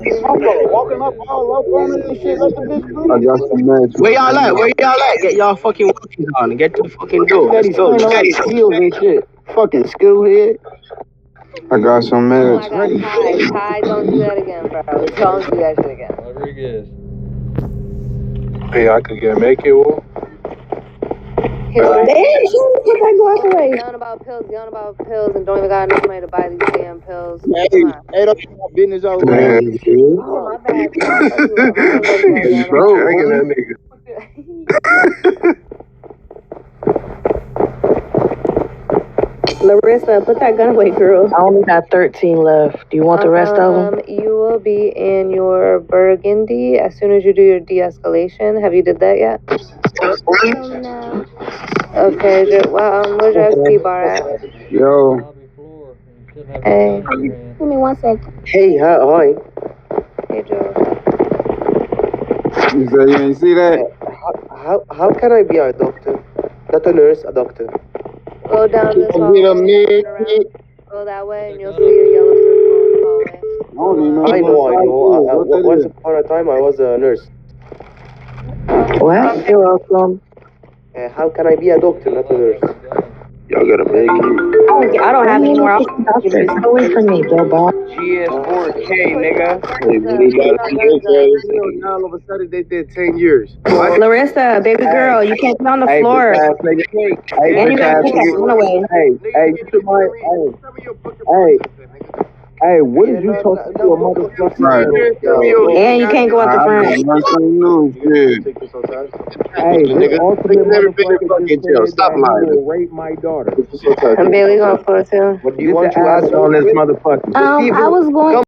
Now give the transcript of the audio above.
Walking up all up on it and shit. Let the bitch I through. got some meds. Where y'all at? Where y'all at? Get y'all fucking watches on and get to the fucking door. Let's Steady go. slinging like heels and shit. Fucking skillhead. I got some Oh meds. my God, Ty, don't do that again, bro. Don't do that shit again. Rodriguez. Hey, I could get make it. Well. Damn, put that glass away. yelling about pills, and don't even got enough money to buy these damn pills. Hey, Come on. hey, don't get my business over with. Man, dude. Oh, my bad, Ty. I thought you were my baby daddy on the Bro, phone. Dragging that nigga. Larissa, put that gun away, girl. I only got 13 left. Do you want the rest of them? You will be in your burgundy as soon as you do your de-escalation. Have you did that yet? No. Okay, where's your SP bar at? yo. Hey. Give me 1 second. Hey, hi. Hey, Joe. You say you ain't see that? How can I be a doctor? Not a nurse, a doctor. Go down this Get hallway. a mid. Go that way, and you'll see a yellow circle in the hallway. I don't even know. I know. What that Once is? upon a time, I was a nurse. Well, you're welcome. How can I be a doctor, not a nurse? Y'all gotta make it. I don't have any more. Get away from me, Bill Bob. GS4K, nigga. Hey, what is that? Now all of a sudden they did 10 years. Larissa, baby girl, you can't be on the Hey, floor. bitch ass nigga. Hey, And you bitch gotta ass put that gun away. Hey, you should mind. Hey, what did you talk to a motherfucker? Right. And you can't go out the front. Hey, this ultimate Never been in motherfucker fucking just jail. said Stop that he lying. will rape my daughter. I'm Bailey going for it too. What do you want to ask on this motherfucker. I was going